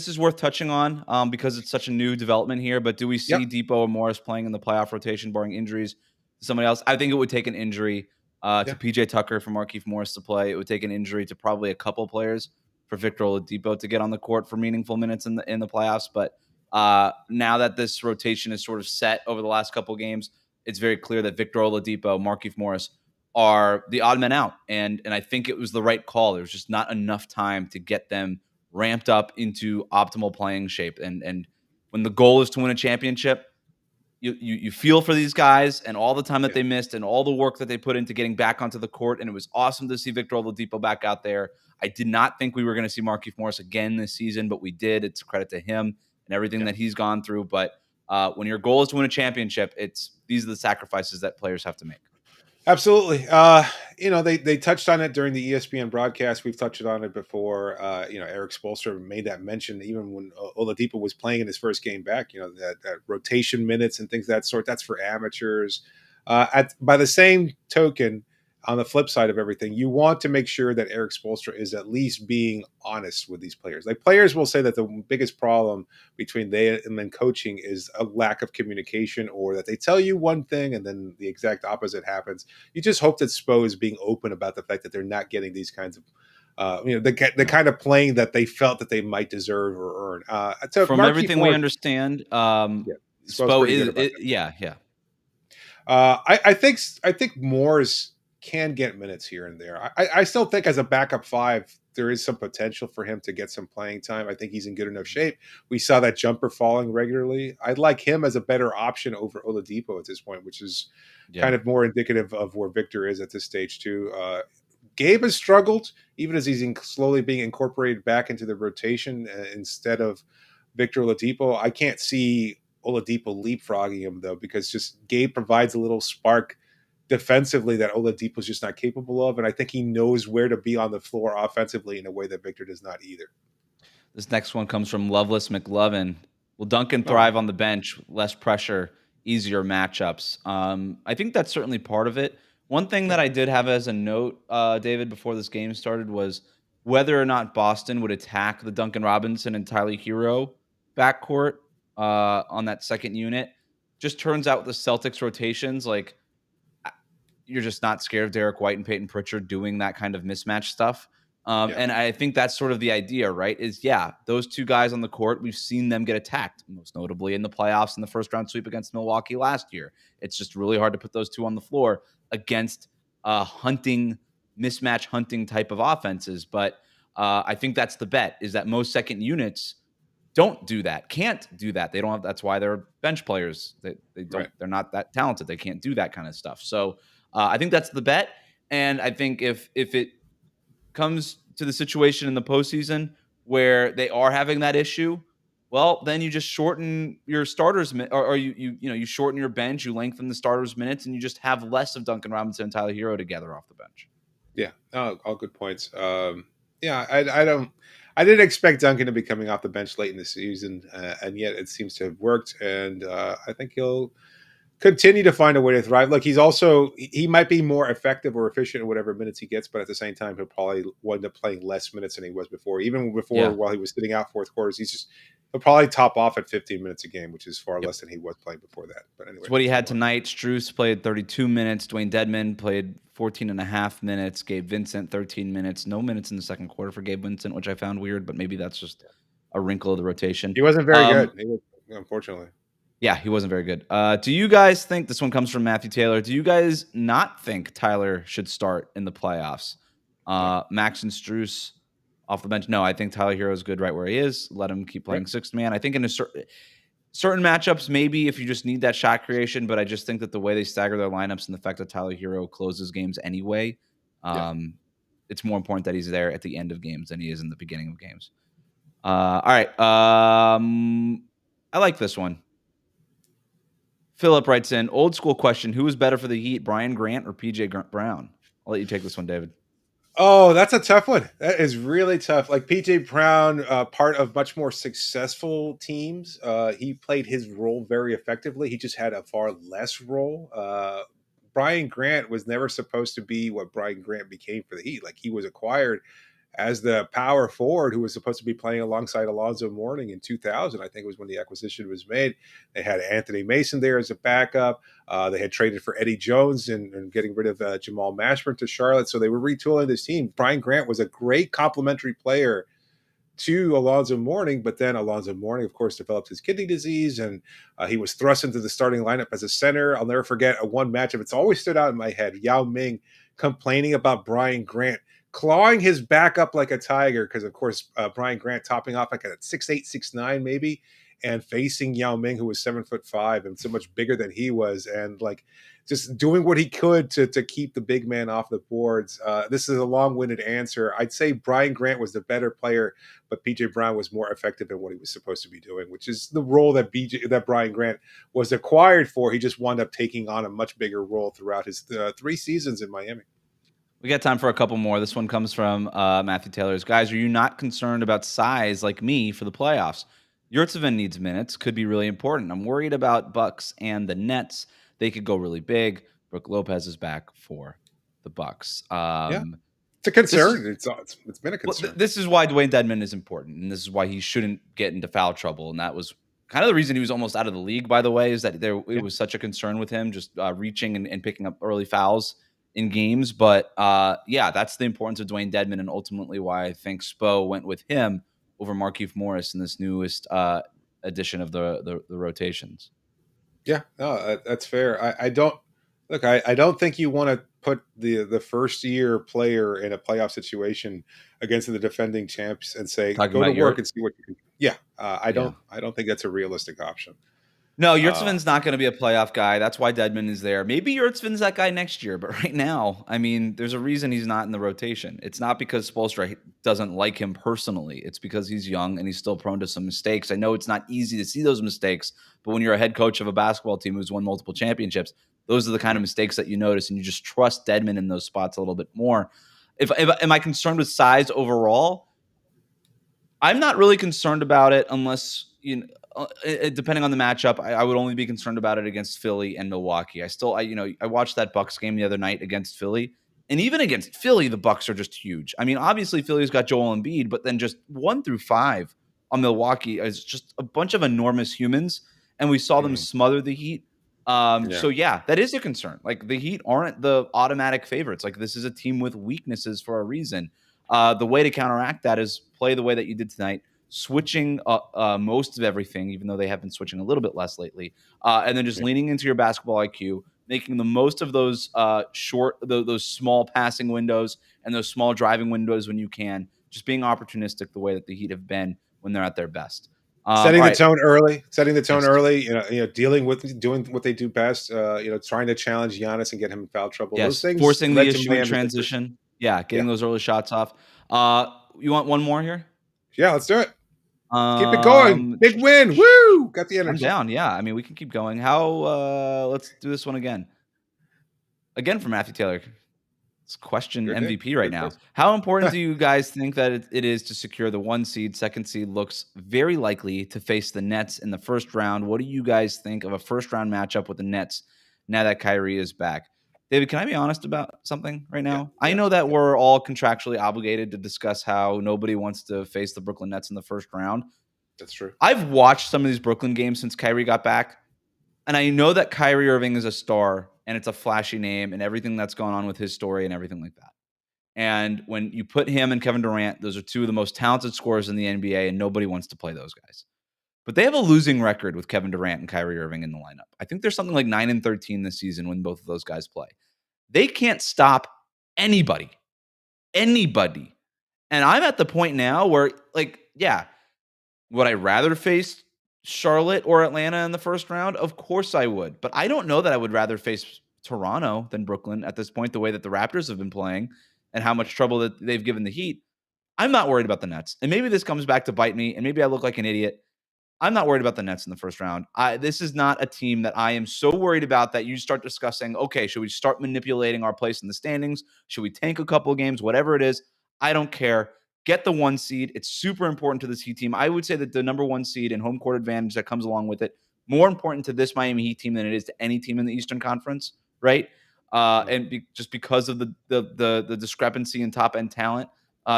is worth touching on because it's such a new development here. But do we see Depot or Morris playing in the playoff rotation, barring injuries to somebody else? I think it would take an injury to PJ Tucker for Markieff Morris to play. It would take an injury to probably a couple players for Victor Oladipo to get on the court for meaningful minutes in the playoffs. But now that this rotation is sort of set over the last couple games, it's very clear that Victor Oladipo, Markieff Morris are the odd men out. And I think it was the right call. There was just not enough time to get them ramped up into optimal playing shape. And when the goal is to win a championship, you feel for these guys and all the time that they missed and all the work that they put into getting back onto the court. And it was awesome to see Victor Oladipo back out there. I did not think we were going to see Markieff Morris again this season, but we did. It's a credit to him and everything that he's gone through. But when your goal is to win a championship, these are the sacrifices that players have to make. Absolutely. They touched on it during the ESPN broadcast. We've touched on it before. Erik Spoelstra made that mention even when Oladipo was playing in his first game back, that rotation minutes and things of that sort. That's for amateurs. By the same token, on the flip side of everything, you want to make sure that Erik Spoelstra is at least being honest with these players. Like, players will say that the biggest problem between they and then coaching is a lack of communication, or that they tell you one thing and then the exact opposite happens. You just hope that Spo is being open about the fact that they're not getting these kinds of the kind of playing that they felt that they might deserve or earn. From everything we understand, Spo is I think Moore's can get minutes here and there. I still think as a backup 5, there is some potential for him to get some playing time. I think he's in good enough shape. We saw that jumper falling regularly. I'd like him as a better option over Oladipo at this point, which is kind of more indicative of where Victor is at this stage too. Gabe has struggled, even as he's slowly being incorporated back into the rotation instead of Victor Oladipo. I can't see Oladipo leapfrogging him, though, because just Gabe provides a little spark defensively that Oladipo's just not capable of, and I think he knows where to be on the floor offensively in a way that Victor does not either. This next one comes from Loveless McLovin. Will Duncan All right. thrive on the bench? Less pressure, easier matchups. I think that's certainly part of it. One thing that I did have as a note, David, before this game started was whether or not Boston would attack the Duncan Robinson and Tyler Hero backcourt on that second unit. Just turns out the Celtics rotations, like, you're just not scared of Derek White and Peyton Pritchard doing that kind of mismatch stuff. And I think that's sort of the idea, right? Is those two guys on the court, we've seen them get attacked, most notably in the playoffs in the first round sweep against Milwaukee last year. It's just really hard to put those two on the floor against mismatch hunting type of offenses. But I think that's the bet, is that most second units don't do that, can't do that. They don't have, that's why they're bench players. They don't, right. They're not that talented. They can't do that kind of stuff. So I think that's the bet. And I think if it comes to the situation in the postseason where they are having that issue, well, then you just shorten your starters, or you shorten your bench, you lengthen the starters' minutes, and you just have less of Duncan Robinson and Tyler Hero together off the bench. Yeah, all good points. I didn't expect Duncan to be coming off the bench late in the season, and yet it seems to have worked. And I think he'll continue to find a way to thrive. Look, he might be more effective or efficient in whatever minutes he gets, but at the same time, he'll probably wind up playing less minutes than he was before. Even before, while he was sitting out fourth quarters, he'll probably top off at 15 minutes a game, which is far less than he was playing before that. But anyway, it's what he had tonight. Strus played 32 minutes. Dwayne Dedmon played 14 and a half minutes. Gabe Vincent, 13 minutes. No minutes in the second quarter for Gabe Vincent, which I found weird, but maybe that's just a wrinkle of the rotation. He wasn't very good, unfortunately. Yeah, he wasn't very good. Do you guys think, this one comes from Matthew Taylor, do you guys not think Tyler should start in the playoffs? Max and Strus off the bench? No, I think Tyler Hero is good right where he is. Let him keep playing sixth man. I think in certain matchups, maybe if you just need that shot creation, but I just think that the way they stagger their lineups and the fact that Tyler Hero closes games anyway, it's more important that he's there at the end of games than he is in the beginning of games. All right. I like this one. Philip writes in, old school question, who is better for the Heat, Brian Grant or PJ Brown? I'll let you take this one, David. Oh, that's a tough one. That is really tough. Like PJ Brown, part of much more successful teams. He played his role very effectively. He just had a far less role. Brian Grant was never supposed to be what Brian Grant became for the Heat. Like, he was acquired as the power forward who was supposed to be playing alongside Alonzo Mourning in 2000. I think it was when the acquisition was made. They had Anthony Mason there as a backup. They had traded for Eddie Jones and getting rid of Jamal Mashburn to Charlotte. So they were retooling this team. Brian Grant was a great complementary player to Alonzo Mourning, but then Alonzo Mourning, of course, developed his kidney disease, and he was thrust into the starting lineup as a center. I'll never forget one matchup. It's always stood out in my head. Yao Ming complaining about Brian Grant clawing his back up like a tiger, because, of course, Brian Grant topping off like a 6'8", 6'9", maybe, and facing Yao Ming, who was 7'5" and so much bigger than he was, and like just doing what he could to keep the big man off the boards. This is a long-winded answer. I'd say Brian Grant was the better player, but PJ Brown was more effective in what he was supposed to be doing, which is the role that Brian Grant was acquired for. He just wound up taking on a much bigger role throughout his 3 seasons in Miami. We got time for a couple more. This one comes from Matthew Taylor's. Guys, are you not concerned about size like me for the playoffs? Yurtseven needs minutes. Could be really important. I'm worried about Bucks and the Nets. They could go really big. Brook Lopez is back for the Bucks. It's a concern. It's been a concern. Well, this is why Dwayne Dedmon is important, and this is why he shouldn't get into foul trouble. And that was kind of the reason he was almost out of the league, by the way, is that it was such a concern with him just reaching and picking up early fouls in games. But that's the importance of Dwayne Dedmon, and ultimately why I think Spo went with him over Markieff Morris in this newest edition of the rotations. Yeah, no, that's fair. I don't think you want to put the first year player in a playoff situation against the defending champs and say, go to work and see what you can do. Yeah, I don't think that's a realistic option. No, Yurtseven's not going to be a playoff guy. That's why Dedmon is there. Maybe Yurtseven's that guy next year, but right now, I mean, there's a reason he's not in the rotation. It's not because Spoelstra doesn't like him personally. It's because he's young and he's still prone to some mistakes. I know it's not easy to see those mistakes, but when you're a head coach of a basketball team who's won multiple championships, those are the kind of mistakes that you notice, and you just trust Dedmon in those spots a little bit more. If am I concerned with size overall? I'm not really concerned about it unless, depending on the matchup, I would only be concerned about it against Philly and Milwaukee. I watched that Bucks game the other night against Philly, and even against Philly, the Bucks are just huge. I mean, obviously Philly's got Joel Embiid, but then just 1-5 on Milwaukee is just a bunch of enormous humans, and we saw them smother the Heat. So yeah, that is a concern. Like, the Heat aren't the automatic favorites. Like, this is a team with weaknesses for a reason. The way to counteract that is play the way that you did tonight, switching most of everything, even though they have been switching a little bit less lately, and then just leaning into your basketball IQ, making the most of those those small passing windows and those small driving windows when you can, just being opportunistic the way that the Heat have been when they're at their best. Setting the tone early, Yes. doing what they do best, trying to challenge Giannis and get him in foul trouble. Yes, Those things forcing the led to issue in Miami's victory. transition. Yeah, getting those early shots off. You want one more here? Yeah, let's do it. Keep it going. Big win. Woo! Got the energy. I'm down. Yeah, I mean, we can keep going. Let's do this one again. Again from Matthew Taylor. It's question Good MVP day. right Good now. place. How important do you guys think that it is to secure the 1 seed? Second seed looks very likely to face the Nets in the first round. What do you guys think of a first round matchup with the Nets now that Kyrie is back? David, can I be honest about something right now? I know that we're all contractually obligated to discuss how nobody wants to face the Brooklyn Nets in the first round. That's true. I've watched some of these Brooklyn games since Kyrie got back, and I know that Kyrie Irving is a star and it's a flashy name and everything that's gone on with his story and everything like that. And when you put him and Kevin Durant, those are two of the most talented scorers in the NBA, and nobody wants to play those guys. But they have a losing record with Kevin Durant and Kyrie Irving in the lineup. I think there's something like 9-13 this season when both of those guys play. They can't stop anybody. Anybody. And I'm at the point now where, would I rather face Charlotte or Atlanta in the first round? Of course I would. But I don't know that I would rather face Toronto than Brooklyn at this point, the way that the Raptors have been playing and how much trouble that they've given the Heat. I'm not worried about the Nets. And maybe this comes back to bite me, and maybe I look like an idiot. I'm not worried about the Nets in the first round. This is not a team that I am so worried about that you start discussing, okay, should we start manipulating our place in the standings? Should we tank a couple of games? Whatever it is, I don't care. Get the 1 seed. It's super important to this Heat team. I would say that the number 1 seed and home court advantage that comes along with it, more important to this Miami Heat team than it is to any team in the Eastern Conference, right? Just because of the discrepancy in top end talent,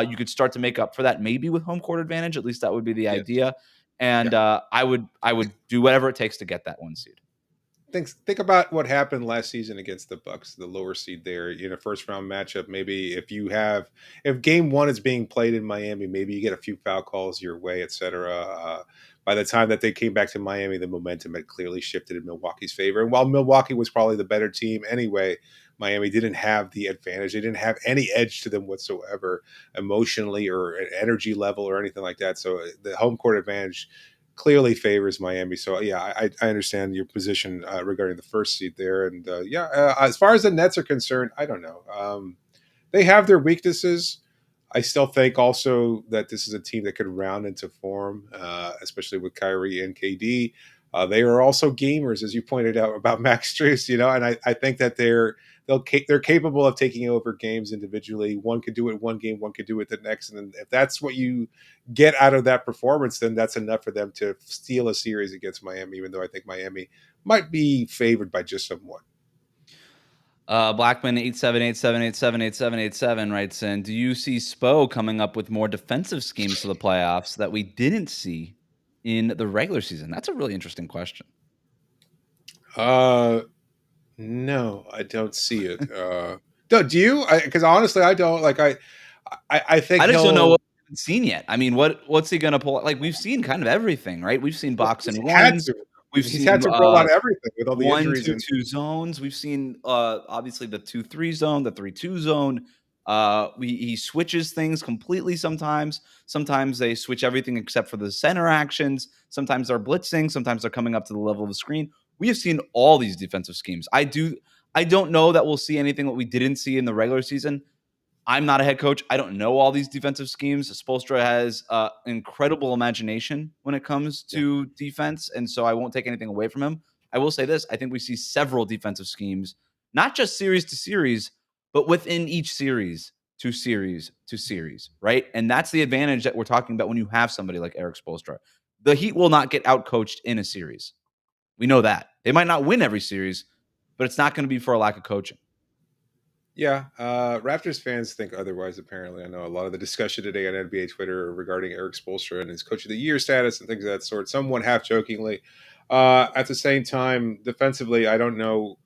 you could start to make up for that maybe with home court advantage. At least that would be the idea. And I would do whatever it takes to get that 1 seed. Think about what happened last season against the Bucks, the lower seed there in a first round matchup. Maybe if game 1 is being played in Miami, maybe you get a few foul calls your way, etc. By the time that they came back to Miami, the momentum had clearly shifted in Milwaukee's favor. And while Milwaukee was probably the better team anyway, Miami didn't have the advantage. They didn't have any edge to them whatsoever, emotionally or at energy level or anything like that. So the home court advantage clearly favors Miami. So yeah, I understand your position regarding the first seed there. And as far as the Nets are concerned, I don't know. They have their weaknesses. I still think also that this is a team that could round into form, especially with Kyrie and KD. They are also gamers, as you pointed out about Max Strus, and I think that they're capable of taking over games individually. One could do it one game, one could do it the next, and then if that's what you get out of that performance, then that's enough for them to steal a series against Miami. Even though I think Miami might be favored by just somewhat. Blackman 8787878787 writes in, do you see Spo coming up with more defensive schemes for the playoffs that we didn't see in the regular season? That's a really interesting question. No, I don't see it. Do you? Because honestly, I don't. Like I think I just don't know what we haven't seen yet. I mean, what's he gonna pull? Like, we've seen kind of everything, right? We've seen box and ones. He's had to roll out everything with all the 1, injuries. 2, 2 zones. We've seen obviously the 2-3 zone, the 3-2 zone. He switches things completely sometimes. Sometimes they switch everything except for the center actions. Sometimes they're blitzing. Sometimes they're coming up to the level of the screen. We have seen all these defensive schemes. I don't know that we'll see anything that we didn't see in the regular season. I'm not a head coach. I don't know all these defensive schemes. Spoelstra has incredible imagination when it comes to defense, and so I won't take anything away from him. I will say this. I think we see several defensive schemes, not just series to series, but within each series to series to series, right? And that's the advantage that we're talking about when you have somebody like Erik Spoelstra. The Heat will not get outcoached in a series. We know that. They might not win every series, but it's not going to be for a lack of coaching. Yeah, Raptors fans think otherwise, apparently. I know a lot of the discussion today on NBA Twitter regarding Erik Spoelstra and his Coach of the Year status and things of that sort, somewhat half-jokingly. At the same time, defensively, I don't know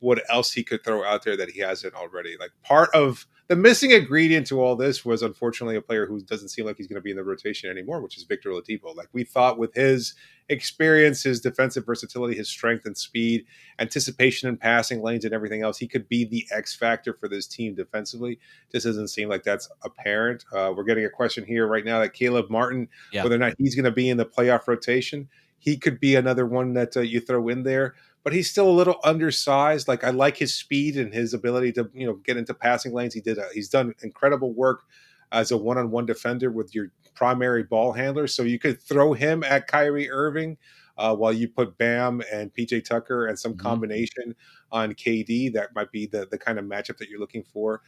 what else he could throw out there that he hasn't already. Like, part of the missing ingredient to all this was, unfortunately, a player who doesn't seem like he's going to be in the rotation anymore, which is Victor Oladipo. Like, we thought with his experience, his defensive versatility, his strength and speed, anticipation and passing lanes and everything else, he could be the X factor for this team defensively. Just doesn't seem like that's apparent. We're getting a question here right now that Caleb Martin, whether or not he's going to be in the playoff rotation, he could be another one that you throw in there. But he's still a little undersized. Like, I like his speed and his ability to, get into passing lanes. He's done incredible work as a one-on-one defender with your primary ball handler. So you could throw him at Kyrie Irving while you put Bam and PJ Tucker and some combination on KD. That might be the kind of matchup that you're looking for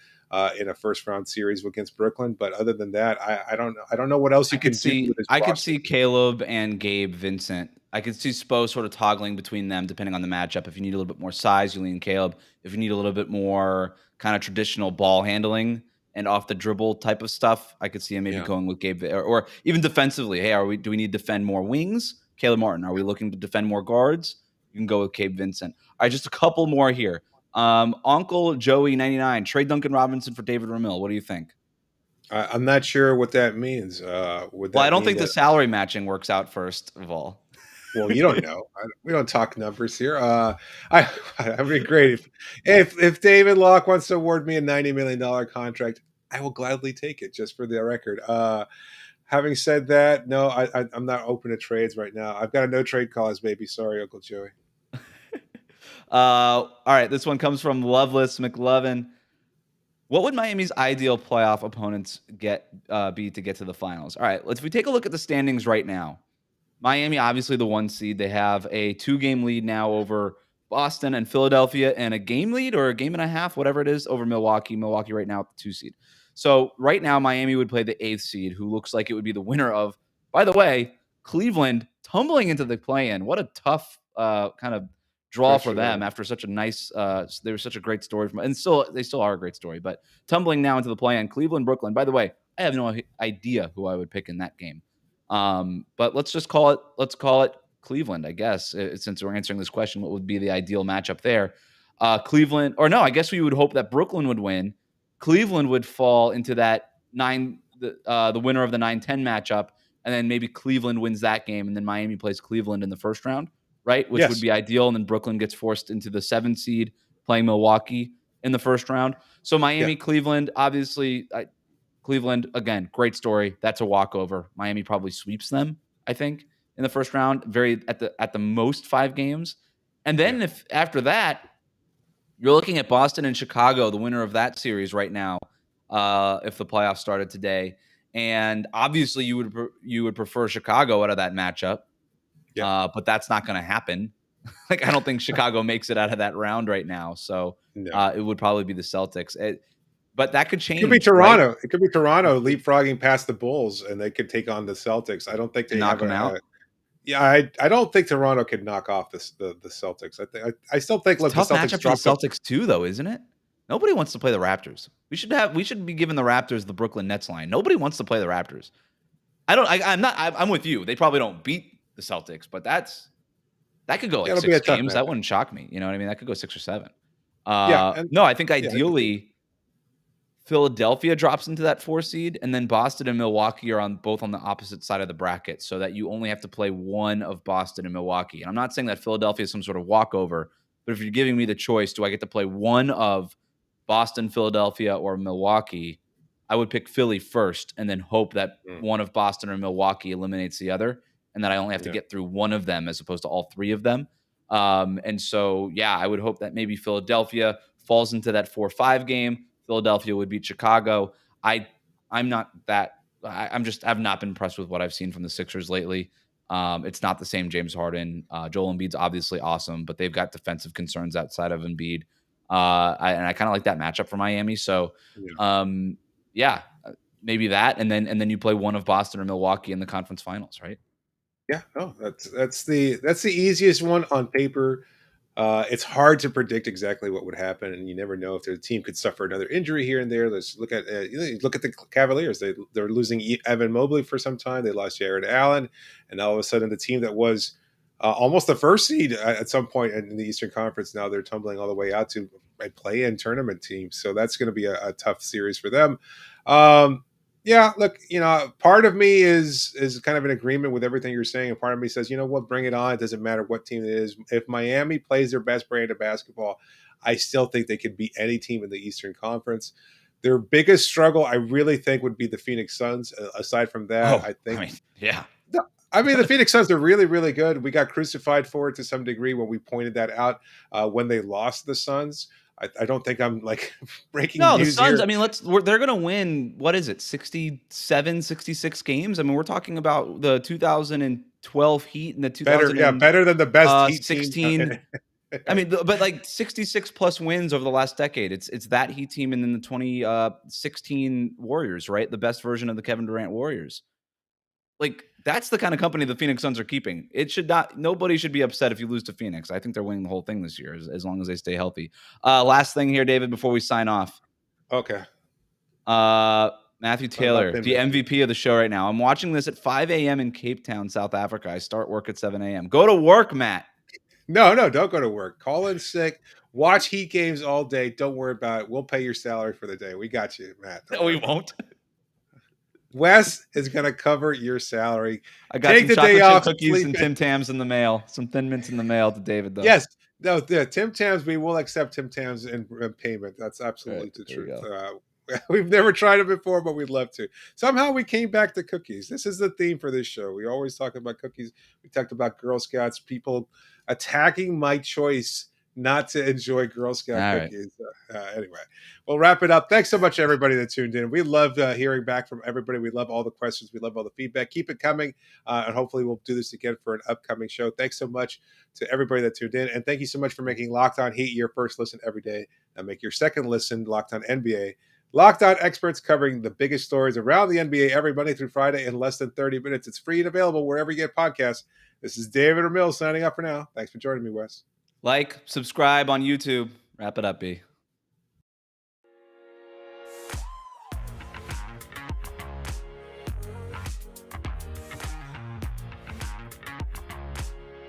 in a first-round series against Brooklyn. But other than that, I don't know what else you can see. I could see Caleb and Gabe Vincent. I could see Spo sort of toggling between them depending on the matchup. If you need a little bit more size, you lean Caleb. If you need a little bit more kind of traditional ball handling and off the dribble type of stuff, I could see him maybe going with Gabe, or even defensively. Hey, do we need to defend more wings? Caleb Martin. Are we looking to defend more guards? You can go with Gabe Vincent. All right, just a couple more here. Uncle Joey 99, trade Duncan Robinson for David Ramil. What do you think? I'm not sure what that means. I don't think the salary matching works out, first of all. Well, you don't know. We don't talk numbers here. I'd be great if David Locke wants to award me a $90 million contract. I will gladly take it, just for the record. Having said that, no, I'm not open to trades right now. I've got a no trade clause, baby. Sorry, Uncle Joey. All right, this one comes from Loveless McLovin. What would Miami's ideal playoff opponents be to get to the finals? All right, if we take a look at the standings right now, Miami, obviously the 1 seed. They have a 2-game lead now over Boston and Philadelphia, and a game lead or a game and a half, whatever it is, over Milwaukee. Milwaukee right now at the 2 seed. So right now, Miami would play the 8th seed, who looks like it would be the winner of, by the way, Cleveland tumbling into the play-in. What a tough kind of draw for them after such a nice they were such a great story from, and they still are a great story, but tumbling now into the play-in. Cleveland, Brooklyn. By the way, I have no idea who I would pick in that game. But let's call it Cleveland, I guess, since we're answering this question. What would be the ideal matchup there? Cleveland, or no, I guess we would hope that Brooklyn would win. Cleveland would fall into that the winner of the 9-10 matchup, and then maybe Cleveland wins that game, and then Miami plays Cleveland in the first round, right? Which would be ideal, and then Brooklyn gets forced into the 7 seed playing Milwaukee in the first round. So Miami, Cleveland, obviously, Cleveland, again, great story. That's a walkover. Miami probably sweeps them, I think, in the first round, at the most 5 games. And then if after that, you're looking at Boston and Chicago, the winner of that series right now, if the playoffs started today. And obviously you would prefer Chicago out of that matchup. But that's not going to happen. Like, I don't think Chicago makes it out of that round right now. So it would probably be the Celtics. But that could change. It could be Toronto. Right? It could be Toronto leapfrogging past the Bulls, and they could take on the Celtics. I don't think they knock them out. I don't think Toronto could knock off the Celtics. I still think it's a tough matchup for the Celtics too, though, isn't it? Nobody wants to play the Raptors. We should be giving the Raptors the Brooklyn Nets line. Nobody wants to play the Raptors. I'm with you. They probably don't beat the Celtics, but that could go like 6 games. That wouldn't shock me. You know what I mean? That could go 6 or 7. No, I think ideally Philadelphia drops into that 4 seed, and then Boston and Milwaukee are both on the opposite side of the bracket, so that you only have to play one of Boston and Milwaukee. And I'm not saying that Philadelphia is some sort of walkover, but if you're giving me the choice, do I get to play one of Boston, Philadelphia, or Milwaukee, I would pick Philly first and then hope that one of Boston or Milwaukee eliminates the other, and that I only have to get through one of them as opposed to all three of them. And so, yeah, I would hope that maybe Philadelphia falls into that 4-5 game. Philadelphia would beat Chicago. I've not been impressed with what I've seen from the Sixers lately. It's not the same James Harden. Joel Embiid's obviously awesome, but they've got defensive concerns outside of Embiid. I kind of like that matchup for Miami. So, maybe that, and then you play one of Boston or Milwaukee in the conference finals, right? Yeah, that's the easiest one on paper. It's hard to predict exactly what would happen, and you never know if the team could suffer another injury here and there. Let's look at look at the Cavaliers. They're losing Evan Mobley for some time. They lost Jared Allen, and all of a sudden, the team that was almost the first seed at some point in the Eastern Conference, now they're tumbling all the way out to a play-in tournament team. So that's going to be a tough series for them. Yeah, look, part of me is kind of in agreement with everything you're saying, and part of me says, you know what, bring it on. It doesn't matter what team it is. If Miami plays their best brand of basketball, I still think they could beat any team in the Eastern Conference. Their biggest struggle, I really think, would be the Phoenix Suns. Aside from that, the Phoenix Suns are really, really good. We got crucified for it to some degree when we pointed that out when they lost the Suns. I don't think I'm like breaking news. No, the Suns, here. they're going to win, what is it, 67, 66 games? I mean, we're talking about the 2012 Heat and the 2000 better than the best Heat 16. team. But like 66 plus wins over the last decade. It's that Heat team and then the 2016 Warriors, right? The best version of the Kevin Durant Warriors. Like, that's the kind of company the Phoenix Suns are keeping. Nobody should be upset if you lose to Phoenix. I think they're winning the whole thing this year as long as they stay healthy. Last thing here, David, before we sign off. Okay. Matthew Taylor, the MVP of the show right now. I'm watching this at 5 a.m. in Cape Town, South Africa. I start work at 7 a.m. Go to work, Matt. No, don't go to work. Call in sick. Watch Heat games all day. Don't worry about it. We'll pay your salary for the day. We got you, Matt. No, we won't. Wes is going to cover your salary. I got some chocolate chip cookies and Tim Tams in the mail. Some Thin Mints in the mail to David, though. Yes. No, Tim Tams, we will accept Tim Tams in payment. That's absolutely the truth. We've never tried it before, but we'd love to. Somehow we came back to cookies. This is the theme for this show. We always talk about cookies. We talked about Girl Scouts, people attacking my choice not to enjoy Girl Scout cookies. Anyway, we'll wrap it up. Thanks so much, everybody that tuned in. We love hearing back from everybody. We love all the questions. We love all the feedback. Keep it coming, and hopefully we'll do this again for an upcoming show. Thanks so much to everybody that tuned in, and thank you so much for making Locked On Heat your first listen every day, and make your second listen Locked On NBA. Locked On experts covering the biggest stories around the NBA every Monday through Friday in less than 30 minutes. It's free and available wherever you get podcasts. This is David Ramil signing up for now. Thanks for joining me, Wes. Like, subscribe on YouTube. Wrap it up, B.